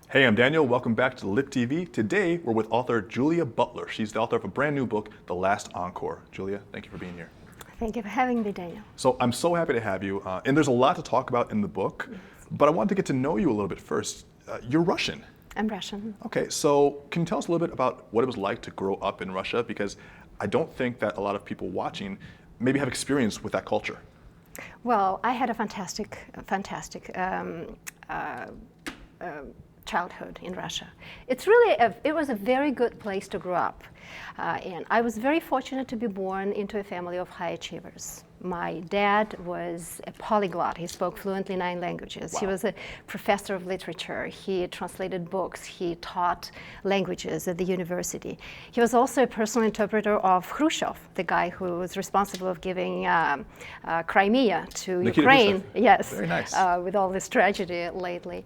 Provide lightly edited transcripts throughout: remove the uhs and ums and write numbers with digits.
Hey, I'm Daniel. Welcome back to Lit TV. Today, we're with author Julia Butler. She's the author of a brand new book, The Last Encore. Julia, thank you for being here. Thank you for having me, Daniel. So I'm so happy to have you. And there's a lot to talk about in the book, but I wanted to get to know you a little bit first. You're Russian. I'm Russian. Okay, so can you tell us a little bit about what it was like to grow up in Russia? Because I don't think that a lot of people watching maybe have experience with that culture. Well, I had a fantastic childhood in Russia. It was a very good place to grow up. And I was very fortunate to be born into a family of high achievers. My dad was a polyglot. He spoke fluently 9 languages. Wow. He was a professor of literature. He translated books. He taught languages at the university. He was also a personal interpreter of Khrushchev, the guy who was responsible of giving Crimea to Nikita Ukraine. Khrushchev. Yes, Very nice. With all this tragedy lately.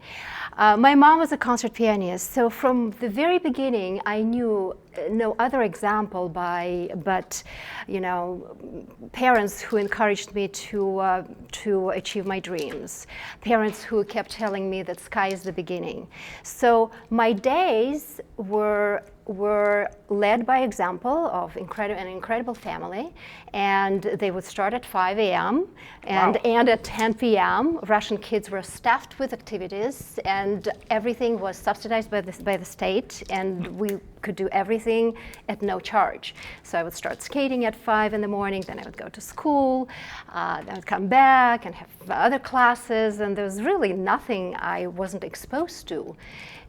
My mom was a concert pianist, so from the very beginning, I knew no other example but parents who encouraged me to achieve my dreams, parents who kept telling me that sky is the beginning. So my days were led by example of an incredible family, and they would start at 5 a.m. and Wow. end at 10 p.m. Russian kids were staffed with activities, and everything was subsidized by the state, and we could do everything at no charge. So I would start skating at 5 in the morning, then I would go to school, then I would come back and have other classes, and there was really nothing I wasn't exposed to.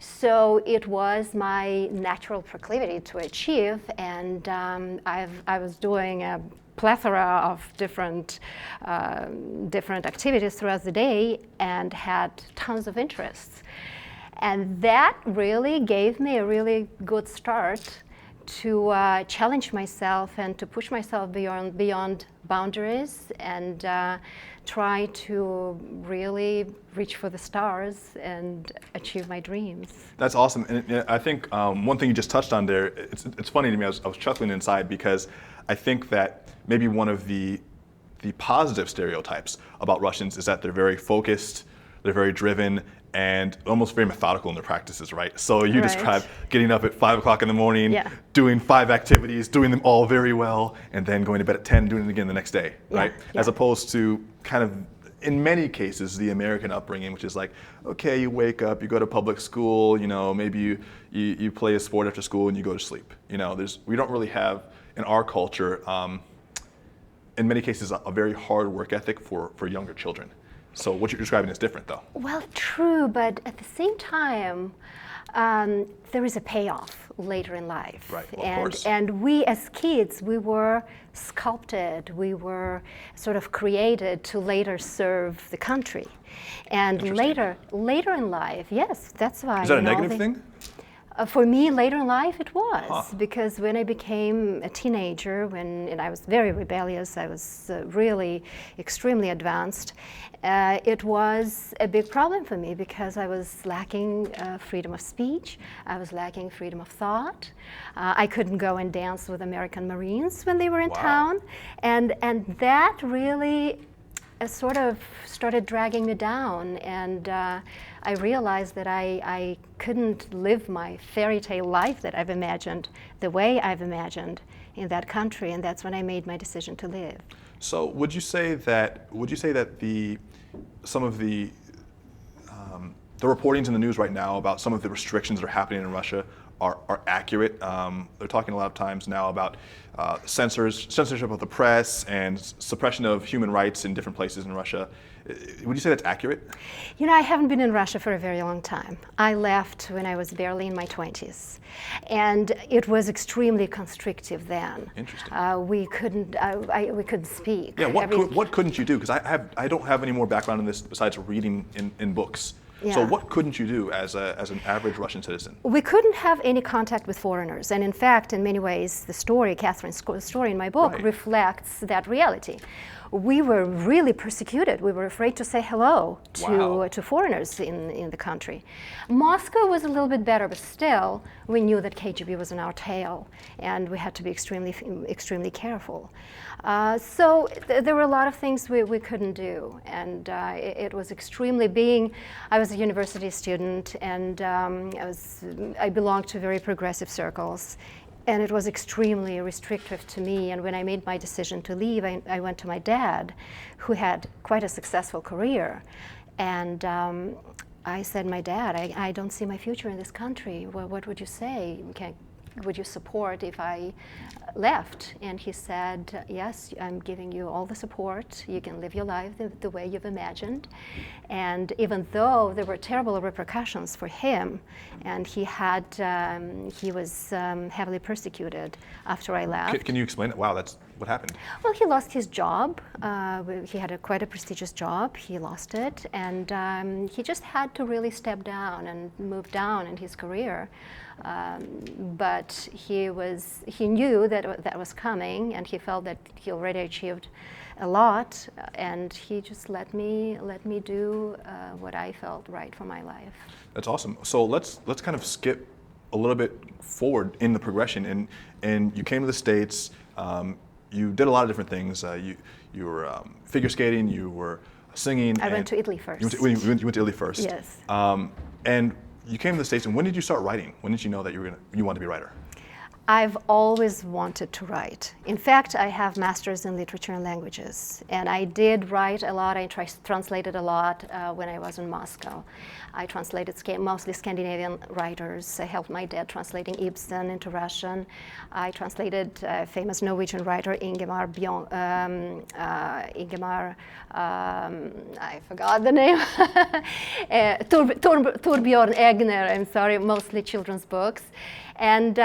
So it was my natural proclivity to achieve, and I was doing a plethora of different activities throughout the day and had tons of interests. And that really gave me a really good start to challenge myself and to push myself beyond boundaries and try to really reach for the stars and achieve my dreams. That's awesome. And I think one thing you just touched on there, it's funny to me, I was chuckling inside because I think that maybe one of the positive stereotypes about Russians is that they're very focused, they're very driven, and almost very methodical in their practices, right? So you Right. describe getting up at 5 o'clock in the morning, Yeah. doing 5 activities, doing them all very well, and then going to bed at 10, doing it again the next day, right? Yeah. As opposed to kind of, in many cases, the American upbringing, which is like, okay, you wake up, you go to public school, maybe you play a sport after school and you go to sleep. We don't really have, in our culture, in many cases, a very hard work ethic for younger children. So what you're describing is different, though. Well, true, but at the same time, there is a payoff later in life. Right, well, of course. And we as kids, we were sculpted, we were sort of created to later serve the country. And later in life, yes, that's why. Is that a negative thing? For me, later in life, it was, because when I became a teenager, and I was very rebellious, I was really extremely advanced, it was a big problem for me because I was lacking freedom of speech, I was lacking freedom of thought. I couldn't go and dance with American Marines when they were in town, and that really sort of started dragging me down, and I realized that I couldn't live my fairy tale life that I've imagined the way I've imagined in that country, and that's when I made my decision to live. So would you say that some of the reportings in the news right now about some of the restrictions that are happening in Russia are accurate? They're talking a lot of times now about censorship of the press and suppression of human rights in different places in Russia. Would you say that's accurate? I haven't been in Russia for a very long time. I left when I was barely in my 20s, and it was extremely constrictive then. Interesting. We couldn't speak. Yeah. What couldn't you do? Because I don't have any more background in this besides reading in books. Yeah. So what couldn't you do as an average Russian citizen? We couldn't have any contact with foreigners, and in fact, in many ways, Catherine's story in my book Right. reflects that reality. we were really persecuted. We were afraid to say hello to foreigners in the country. Moscow was a little bit better, but still, we knew that KGB was on our tail, and we had to be extremely careful. So there were a lot of things we couldn't do, and it was extremely I was a university student, and I belonged to very progressive circles, and it was extremely restrictive to me. And when I made my decision to leave, I went to my dad, who had quite a successful career, and I said, my dad, I don't see my future in this country. Well, what would you say? Would you support if I left? And he said, yes, I'm giving you all the support. You can live your life the way you've imagined. And even though there were terrible repercussions for him, and he was heavily persecuted after I left. Can you explain it? Wow, that's what happened. Well, he lost his job. He had quite a prestigious job. He lost it, and he just had to really step down and move down in his career. But he knew that was coming, and he felt that he already achieved a lot, and he just let me do what I felt right for my life. That's awesome. So let's kind of skip a little bit forward in the progression, and you came to the States. You did a lot of different things. You were figure skating. You were singing. I went to Italy first. You went to Italy first. Yes. And you came to the States, and when did you start writing? When did you know that you wanted to be a writer? I've always wanted to write. In fact, I have masters in literature and languages, and I did write a lot. I translated a lot when I was in Moscow. I translated mostly Scandinavian writers. I helped my dad translating Ibsen into Russian. I translated famous Norwegian writer Ingemar I forgot the name. Torbjörn Egner, I'm sorry, mostly children's books. And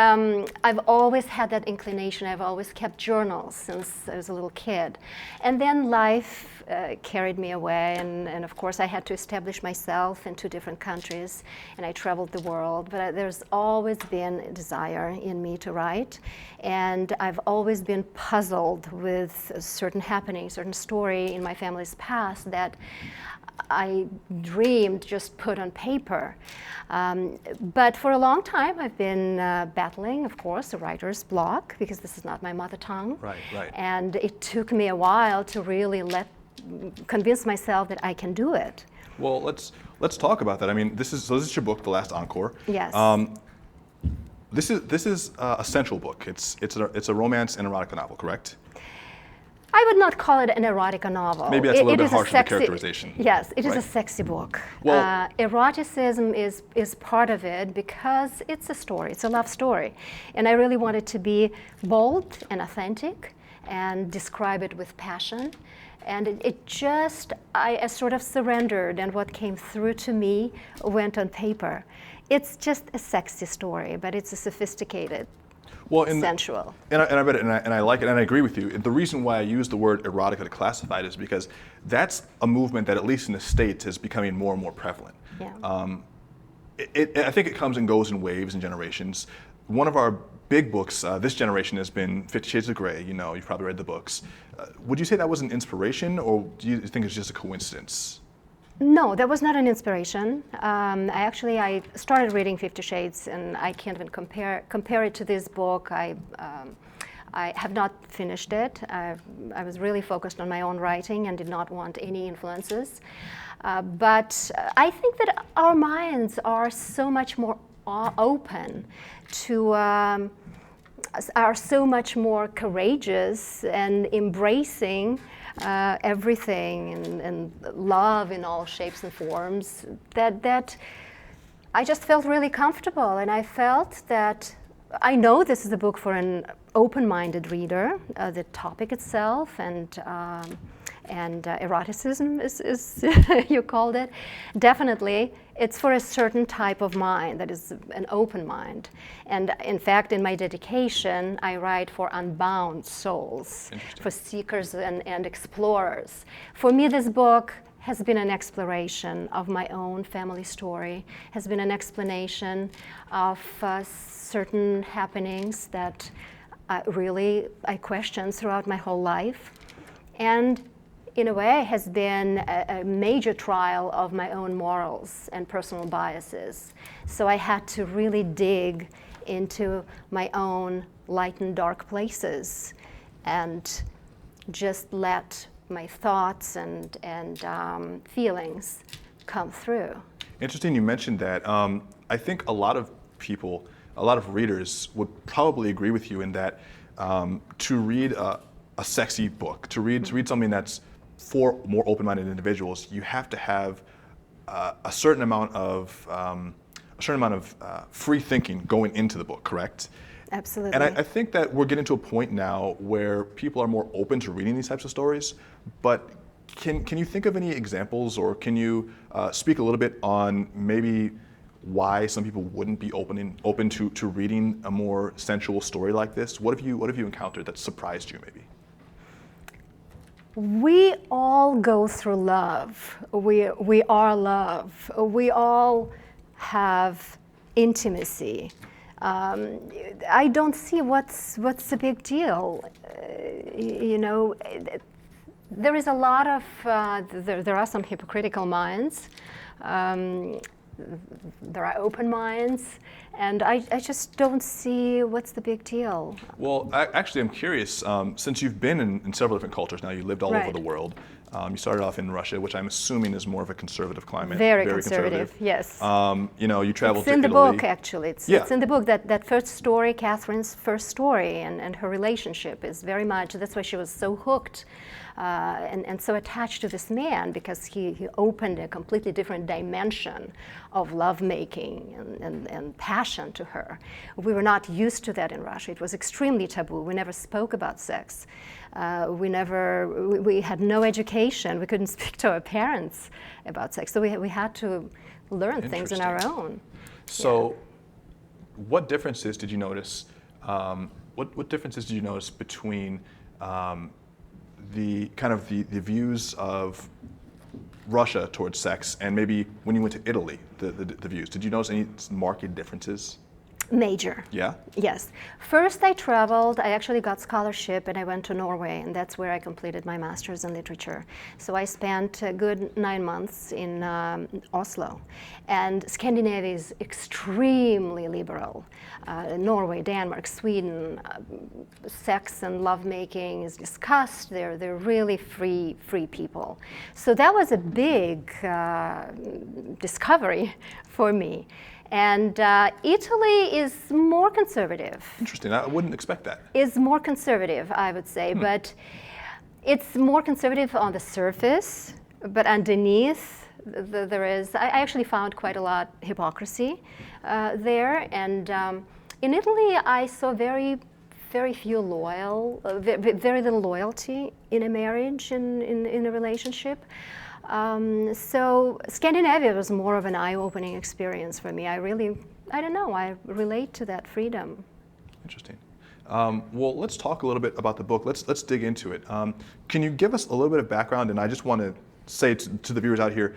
I've always had that inclination. I've always kept journals since I was a little kid. And then life carried me away, and of course I had to establish myself in 2 different countries, and I traveled the world. But there's always been a desire in me to write, and I've always been puzzled with certain happenings, certain story in my family's past that I dreamed just put on paper. But for a long time I've been battling, of course, a writer's block, because this is not my mother tongue. Right. And it took me a while to really convince myself that I can do it. Well, let's talk about that. I mean, this is your book, The Last Encore. Yes. This is a sensual book. It's a romance and erotica novel, correct? I would not call it an erotica novel. Maybe that's a little bit harsh of a characterization. Yes, it is a sexy book. Well, eroticism is part of it because it's a story, it's a love story. And I really want it to be bold and authentic and describe it with passion. And I sort of surrendered, and what came through to me went on paper. It's just a sexy story, but it's a sophisticated, sensual. And I read it, and I like it, and I agree with you. The reason why I use the word erotica to classify it is because that's a movement that, at least in the States, is becoming more and more prevalent. Yeah. I think it comes and goes in waves and generations. One of our big books this generation has been 50 Shades of Grey. You know, you've probably read the books. Would you say that was an inspiration, or do you think it's just a coincidence? No, that was not an inspiration. I started reading 50 Shades, and I can't even compare it to this book. I have not finished it. I was really focused on my own writing and did not want any influences. But I think that our minds are so much more open to, are so much more courageous and embracing everything and love in all shapes and forms, that I just felt really comfortable, and I felt that I know this is a book for an open-minded reader. The topic itself and eroticism is you called it. Definitely, it's for a certain type of mind that is an open mind. And in fact, in my dedication, I write for unbound souls, for seekers and explorers. For me, this book has been an exploration of my own family story, has been an explanation of certain happenings that I questioned throughout my whole life. And in a way, has been a major trial of my own morals and personal biases. So I had to really dig into my own light and dark places and just let my thoughts and feelings come through. Interesting you mentioned that. I think a lot of people, a lot of readers would probably agree with you in that to read a sexy book, to read something that's for more open-minded individuals, you have to have a certain amount of free thinking going into the book, correct? Absolutely. And I think that we're getting to a point now where people are more open to reading these types of stories, but can you think of any examples, or can you speak a little bit on maybe why some people wouldn't be open to reading a more sensual story like this? What have you encountered that surprised you maybe? We all go through love. We are love. We all have intimacy. I don't see what's the big deal. You know, there is a lot of there are some hypocritical minds. There are open minds, and I just don't see what's the big deal. Well, actually, I'm curious, since you've been in several different cultures now, you lived all over the world. You started off in Russia, which I'm assuming is more of a conservative climate. Very conservative, yes. You know, you traveled to Italy. It's in the book, actually. It's in the book, that first story, Catherine's first story, and her relationship is very much, that's why she was so hooked and so attached to this man, because he opened a completely different dimension of lovemaking and passion to her. We were not used to that in Russia. It was extremely taboo. We never spoke about sex. We had no education. We couldn't speak to our parents about sex. So we had to learn things on our own. So what differences did you notice? What differences did you notice between the views of Russia towards sex and maybe when you went to Italy, the views? Did you notice any marked differences? Major. Yeah? Yes. First I traveled, I actually got scholarship and I went to Norway, and that's where I completed my master's in literature. So I spent a good 9 months in Oslo. And Scandinavia is extremely liberal. Norway, Denmark, Sweden, sex and lovemaking is discussed. They're really free people. So that was a big discovery for me. And Italy is more conservative. Interesting. I wouldn't expect that. Is more conservative, I would say, but it's more conservative on the surface, but underneath there is, I actually found quite a lot hypocrisy there. And in Italy, I saw very few very little loyalty in a marriage, in a relationship. So Scandinavia was more of an eye-opening experience for me. I don't know, I relate to that freedom. Interesting. Well, let's talk a little bit about the book. Let's dig into it. Can you give us a little bit of background? And I just want to say to the viewers out here,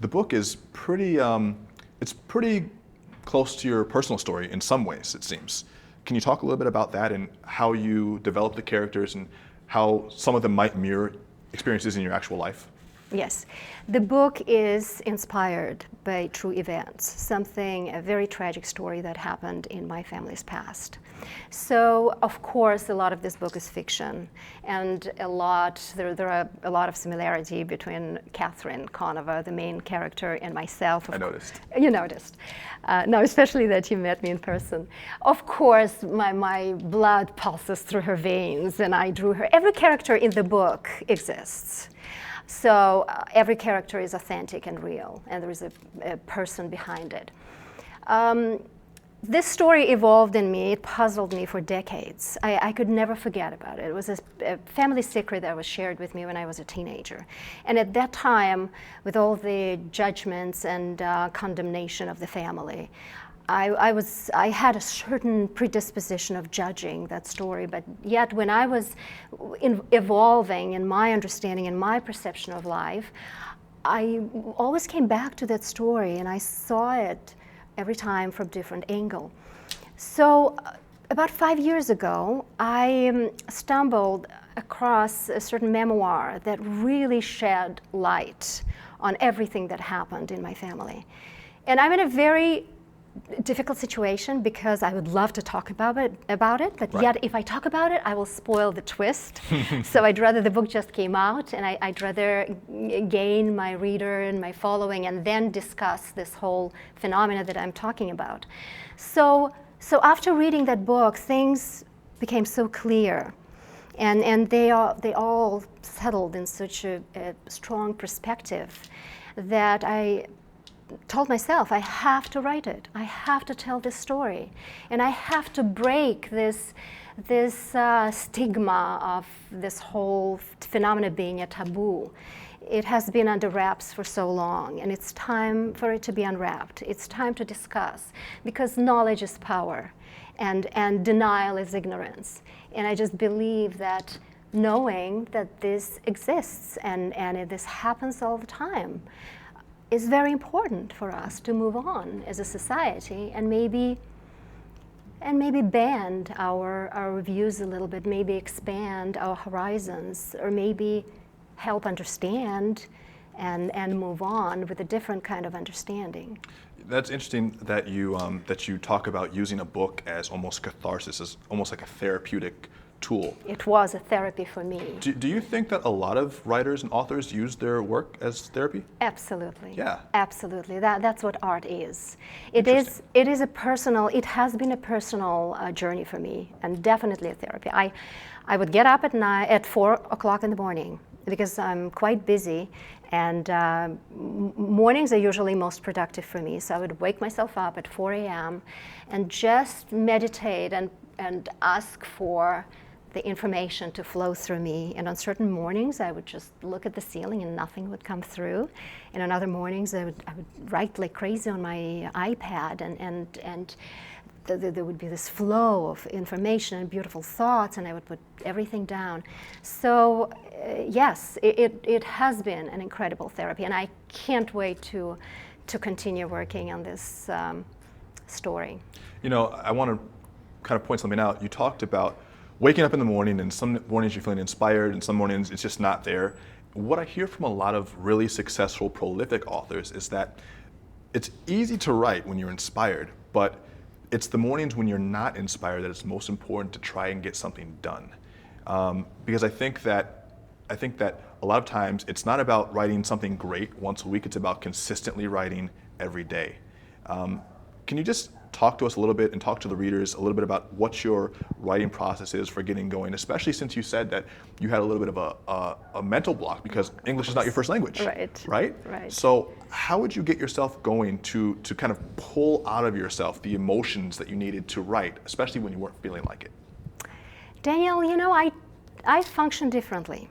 the book is pretty close to your personal story in some ways, it seems. Can you talk a little bit about that and how you develop the characters and how some of them might mirror experiences in your actual life? Yes. The book is inspired by true events, a very tragic story that happened in my family's past. So, of course, a lot of this book is fiction, and there are a lot of similarity between Catherine Conova, the main character, and myself. I noticed. You noticed. No, especially that you met me in person. Of course, my blood pulses through her veins, and I drew her. Every character in the book exists. So every character is authentic and real, and there is a person behind it. This story evolved in me. It puzzled me for decades. I could never forget about it. It was a family secret that was shared with me when I was a teenager. And at that time, with all the judgments and condemnation of the family, I had a certain predisposition of judging that story, but yet when I was evolving in my understanding and my perception of life, I always came back to that story and I saw it every time from a different angle. So about 5 years ago, I stumbled across a certain memoir that really shed light on everything that happened in my family. And I'm in a very difficult situation because I would love to talk about it, but Right. yet if I talk about it, I will spoil the twist. So I'd rather the book just came out, and I'd rather gain my reader and my following and then discuss this whole phenomena that I'm talking about. So after reading that book, things became so clear, and they all settled in such a strong perspective that I told myself, I have to write it. I have to tell this story, and I have to break this stigma of this whole phenomena being a taboo. It has been under wraps for so long, and it's time for it to be unwrapped. It's time to discuss, because knowledge is power, and denial is ignorance. And I just believe that knowing that this exists and this happens all the time is very important for us to move on as a society, and maybe bend our views a little bit, maybe expand our horizons, or maybe help understand and move on with a different kind of understanding. That's interesting that you talk about using a book as almost catharsis, as almost like a therapeutic tool. It was a therapy for me. Do you think that a lot of writers and authors use their work as therapy? Absolutely. Yeah. Absolutely. That's what art is. It has been a personal journey for me, and definitely a therapy. I would get up at night at 4 o'clock in the morning because I'm quite busy, and mornings are usually most productive for me. So I would wake myself up at 4 a.m. and just meditate and ask for the information to flow through me. And on certain mornings, I would just look at the ceiling and nothing would come through. And on other mornings, I would write like crazy on my iPad, and there would be this flow of information and beautiful thoughts, and I would put everything down. So yes, it has been an incredible therapy, and I can't wait to continue working on this story. You know, I want to kind of point something out. You talked about waking up in the morning, and some mornings you're feeling inspired, and some mornings it's just not there. What I hear from a lot of really successful, prolific authors is that it's easy to write when you're inspired, but it's the mornings when you're not inspired that it's most important to try and get something done. Because I think that a lot of times it's not about writing something great once a week, it's about consistently writing every day. Can you just talk to us a little bit and talk to the readers a little bit about what your writing process is for getting going, especially since you said that you had a little bit of a mental block because English is not your first language, right? So how would you get yourself going to kind of pull out of yourself the emotions that you needed to write, especially when you weren't feeling like it? Daniel, you know, I function differently.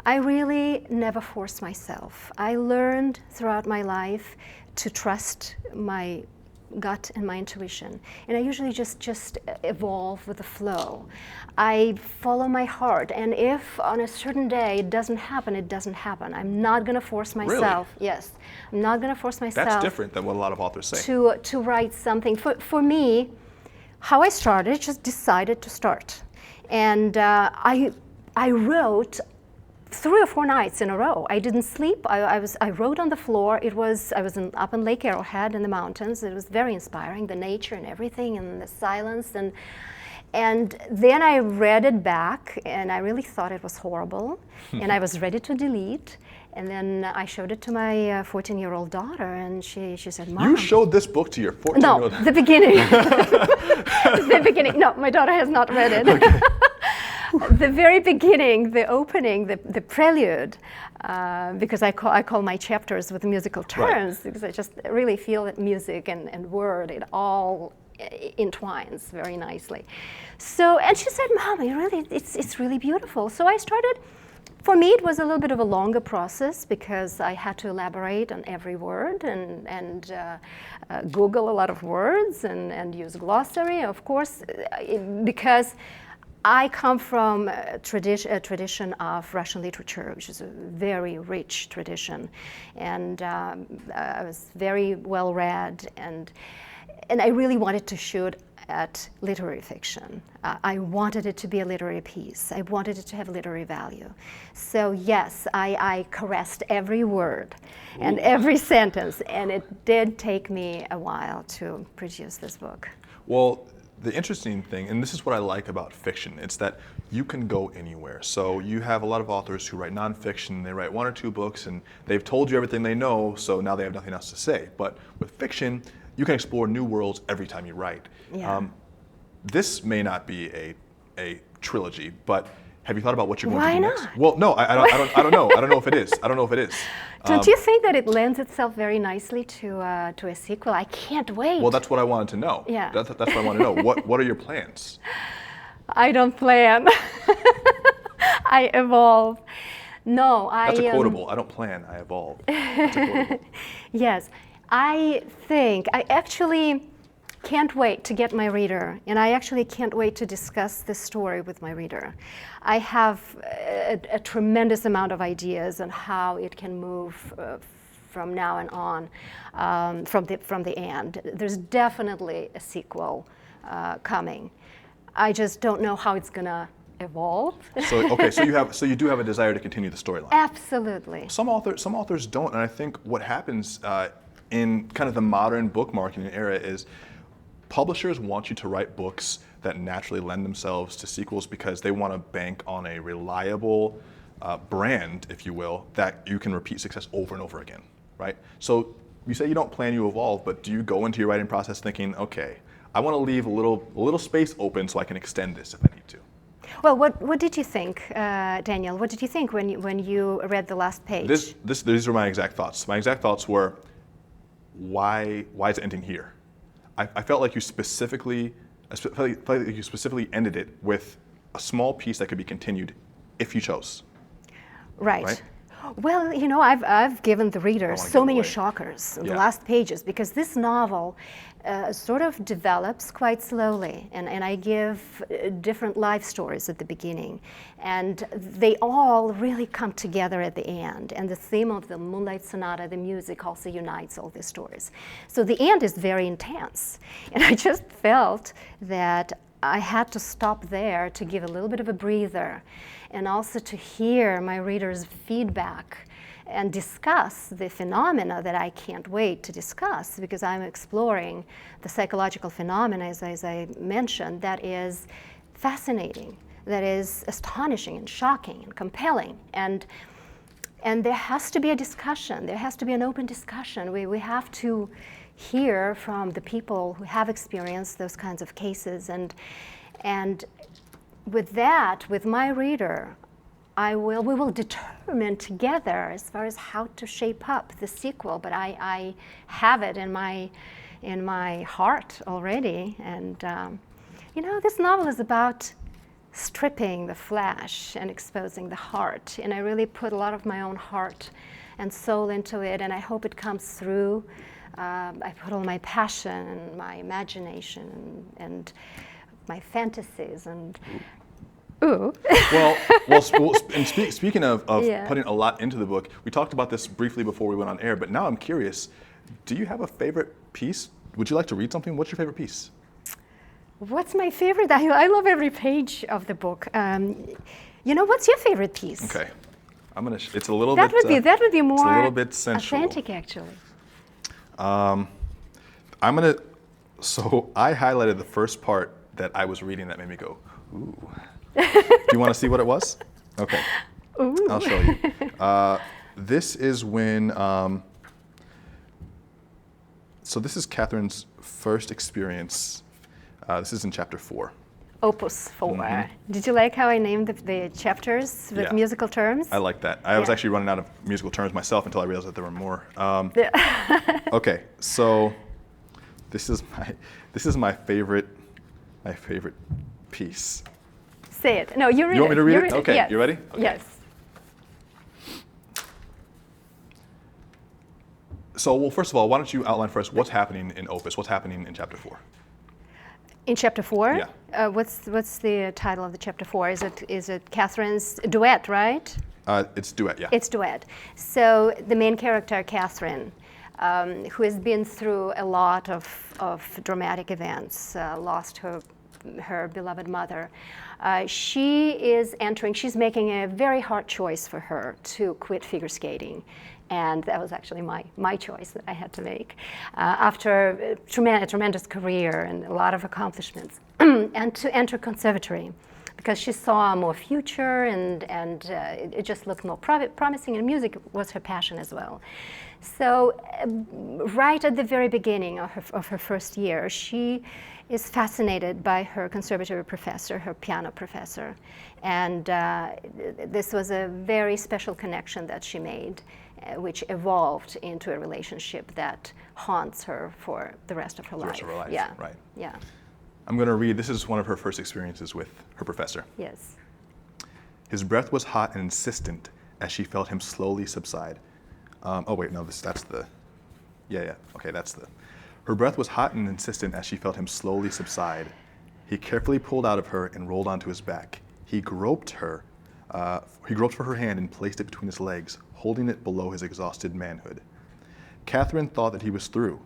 I really never force myself. I learned throughout my life to trust my gut and my intuition, and I usually just evolve with the flow. I follow my heart, and if on a certain day it doesn't happen, it doesn't happen. I'm not going to force myself. Really? Yes, I'm not going to force myself. That's different than what a lot of authors say. To write something. For me, how I started, just decided to start, and I wrote 3 or 4 nights in a row. I didn't sleep. I wrote on the floor. I was up in Lake Arrowhead in the mountains. It was very inspiring, the nature and everything, and the silence. And then I read it back, and I really thought it was horrible, and I was ready to delete. And then I showed it to my 14-year-old daughter, and she said, "Mom." You showed this book to your 14-year-old? No, the beginning. The beginning. No, my daughter has not read it. Okay. The very beginning, the opening, the prelude, because I call my chapters with musical terms, because I just really feel that music and word, it all entwines very nicely. So, and she said, "Mom, it's really beautiful." So I started. For me, it was a little bit of a longer process because I had to elaborate on every word and Google a lot of words and use glossary, of course, because I come from a tradition of Russian literature, which is a very rich tradition, and I was very well read, and I really wanted to shoot at literary fiction. I wanted it to be a literary piece. I wanted it to have literary value. So yes, I caressed every word and every sentence, and it did take me a while to produce this book. Well, the interesting thing, and this is what I like about fiction, it's that you can go anywhere. So you have a lot of authors who write nonfiction, they write 1 or 2 books, and they've told you everything they know, so now they have nothing else to say. But with fiction, you can explore new worlds every time you write. Yeah. This may not be a trilogy, but have you thought about what you're going to do Why next? not? Well, no, I don't know. I don't know if it is. I don't know if it is. Don't you think that it lends itself very nicely to a sequel? I can't wait. Well, that's what I wanted to know. Yeah. That's what I want to know. What are your plans? I don't plan. I evolve. No, That's a quotable. I don't plan, I evolve. That's a quotable. Yes, I actually can't wait to get my reader, and I actually can't wait to discuss this story with my reader. I have a tremendous amount of ideas on how it can move from now and on, from the end. There's definitely a sequel coming. I just don't know how it's gonna evolve. So you do have a desire to continue the storyline. Absolutely. Some authors don't, and I think what happens in kind of the modern book marketing era is publishers want you to write books that naturally lend themselves to sequels because they want to bank on a reliable brand, if you will, that you can repeat success over and over again, right? So you say you don't plan, you evolve, but do you go into your writing process thinking, okay, I want to leave a little space open so I can extend this if I need to? Well, what did you think, Daniel? What did you think when you read the last page? These were my exact thoughts. My exact thoughts were, why is it ending here? I felt like you specifically ended it with a small piece that could be continued if you chose. Right. Well, you know, I've given the reader so many shockers in the last pages because this novel sort of develops quite slowly, and I give different life stories at the beginning, and they all really come together at the end, and the theme of the Moonlight Sonata, the music, also unites all these stories. So the end is very intense, and I just felt that I had to stop there to give a little bit of a breather, and also to hear my readers' feedback and discuss the phenomena that I can't wait to discuss, because I'm exploring the psychological phenomena, as I mentioned, that is fascinating, that is astonishing and shocking and compelling. And there has to be a discussion. There has to be an open discussion. We have to hear from the people who have experienced those kinds of cases. And with that, with my reader, we will determine together as far as how to shape up the sequel. But I have it in my heart already. And you know, this novel is about stripping the flesh and exposing the heart. And I really put a lot of my own heart and soul into it, and I hope it comes through. I put all my passion and my imagination and my fantasies and ooh. Well, and speaking of putting a lot into the book, we talked about this briefly before we went on air, but now I'm curious, do you have a favorite piece? Would you like to read something? What's your favorite piece? What's my favorite? I love every page of the book. You know, what's your favorite piece? Okay, it's a little bit. That would be more it's a little bit sensual. Authentic, actually. So I highlighted the first part that I was reading that made me go, ooh. Do you want to see what it was? Okay. Ooh. I'll show you. This is when, so this is Catherine's first experience. This is in chapter 4. Opus 4. Did you like how I named the chapters with musical terms? I like that. I was actually running out of musical terms myself until I realized that there were more. Okay, so this is my favorite piece. Say it. No, you read it. You want me to read it? Okay, yes. You ready? Okay. Yes. So, well, first of all, why don't you outline for us what's happening in Opus? What's happening in chapter 4? In chapter 4? Yeah. What's the title of the chapter 4? Is it Catherine's duet, right? It's duet, yeah. It's duet. So the main character, Catherine, who has been through a lot of dramatic events, lost her beloved mother. She's making a very hard choice for her to quit figure skating. And that was actually my choice that I had to make after a tremendous career and a lot of accomplishments, and to enter conservatory because she saw more future and it just looked more promising, and music was her passion as well. So right at the very beginning of her first year, she is fascinated by her conservatory professor, her piano professor. And this was a very special connection that she made, which evolved into a relationship that haunts her for the rest of her life. The rest of her life, yeah. right. Yeah. I'm going to read, this is one of her first experiences with her professor. Yes. His breath was hot and insistent as she felt him slowly subside. Her breath was hot and insistent as she felt him slowly subside. He carefully pulled out of her and rolled onto his back. He groped for her hand and placed it between his legs, holding it below his exhausted manhood. Catherine thought that he was through,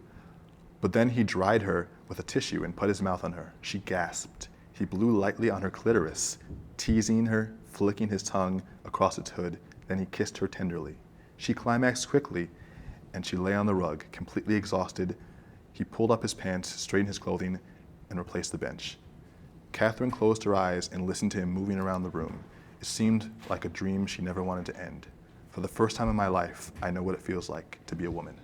but then he dried her with a tissue and put his mouth on her. She gasped. He blew lightly on her clitoris, teasing her, flicking his tongue across its hood. Then he kissed her tenderly. She climaxed quickly, and she lay on the rug, completely exhausted. He pulled up his pants, straightened his clothing, and replaced the bench. Catherine closed her eyes and listened to him moving around the room. It seemed like a dream she never wanted to end. For the first time in my life, I know what it feels like to be a woman.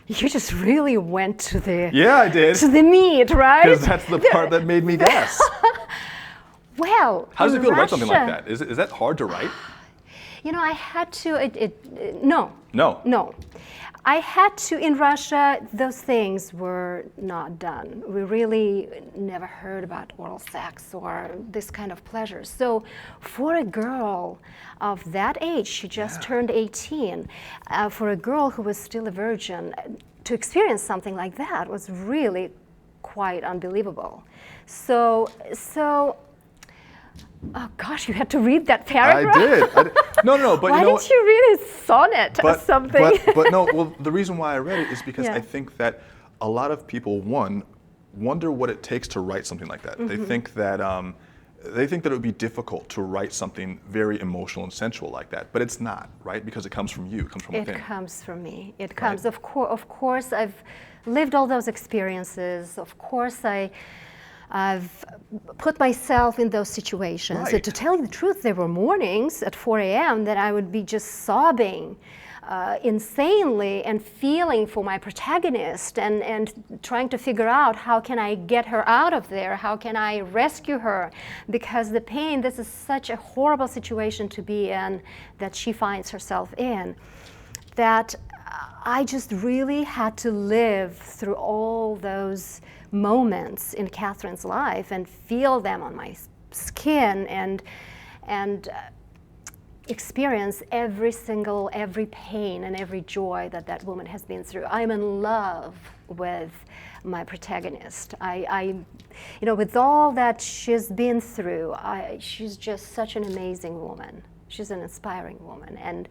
You just really went to the I did. To the meat, right? Because that's the part that made me gasp. Well, how does it feel to write Russia, something like that? Is that hard to write? You know, I had to. No. No. I had to. In Russia, those things were not done. We really never heard about oral sex or this kind of pleasure. So, for a girl of that age, she just turned 18. For a girl who was still a virgin, to experience something like that was really quite unbelievable. So. Oh gosh, you had to read that paragraph? I did. No, but why you know didn't you read a sonnet or something? But no, well, the reason why I read it is because Yeah. I think that a lot of people, wonder what it takes to write something like that. Mm-hmm. They think that it would be difficult to write something very emotional and sensual like that, but it's not, right? Because it comes from you, it comes from within. It comes from me. It comes, of course, I've lived all those experiences. Of course, I've put myself in those situations. Right. So to tell you the truth, there were mornings at 4 a.m. that I would be just sobbing insanely and feeling for my protagonist and trying to figure out how can I get her out of there, how can I rescue her, because the pain, this is such a horrible situation to be in that she finds herself in, that I just really had to live through all those moments in Catherine's life and feel them on my skin and experience every pain and every joy that woman has been through. I'm in love with my protagonist. With all that she's been through, she's just such an amazing woman. She's an inspiring woman, and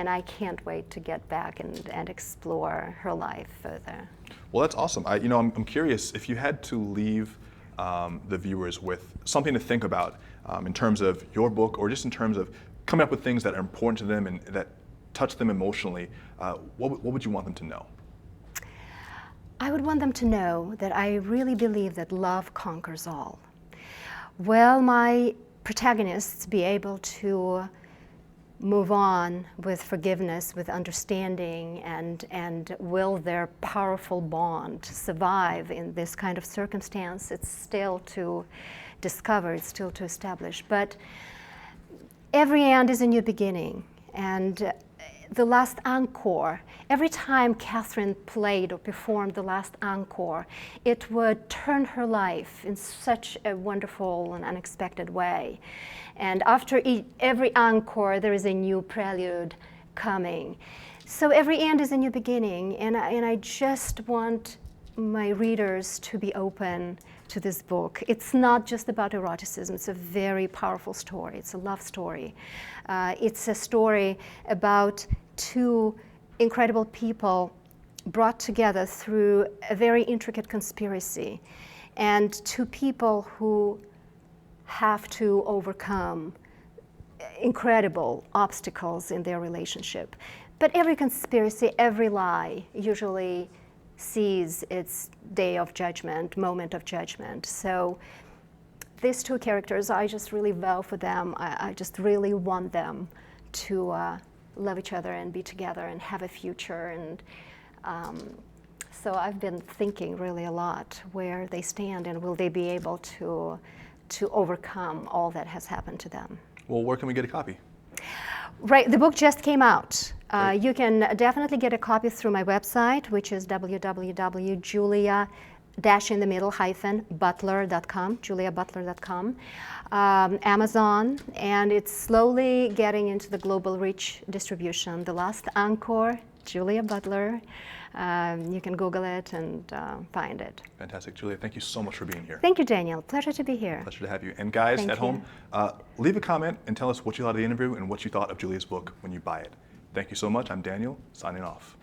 I can't wait to get back and explore her life further. Well, that's awesome. I'm curious if you had to leave the viewers with something to think about in terms of your book, or just in terms of coming up with things that are important to them and that touch them emotionally. What would you want them to know? I would want them to know that I really believe that love conquers all. Will my protagonists be able to move on with forgiveness, with understanding, and will their powerful bond survive in this kind of circumstance? It's still to discover, it's still to establish. But every end is a new beginning, and the Last Encore, every time Catherine played or performed the Last Encore, it would turn her life in such a wonderful and unexpected way. And after every encore, there is a new prelude coming. So every end is a new beginning, and I just want my readers to be open to this book. It's not just about eroticism. It's a very powerful story. It's a love story. It's a story about two incredible people brought together through a very intricate conspiracy, and two people who have to overcome incredible obstacles in their relationship. But every conspiracy, every lie usually sees its day of judgment, moment of judgment. So these two characters, I just really vow for them. I just really want them to love each other and be together and have a future. And so I've been thinking really a lot where they stand and will they be able to overcome all that has happened to them. Well, where can we get a copy? Right, the book just came out. You can definitely get a copy through my website, which is www.julia-butler.com, juliabutler.com, Amazon, and it's slowly getting into the global reach distribution. The Last Encore, Julia Butler. You can Google it and find it. Fantastic. Julia, thank you so much for being here. Thank you, Daniel. Pleasure to be here. Pleasure to have you. And guys Thank at home, leave a comment and tell us what you thought of the interview and what you thought of Julia's book when you buy it. Thank you so much. I'm Daniel, signing off.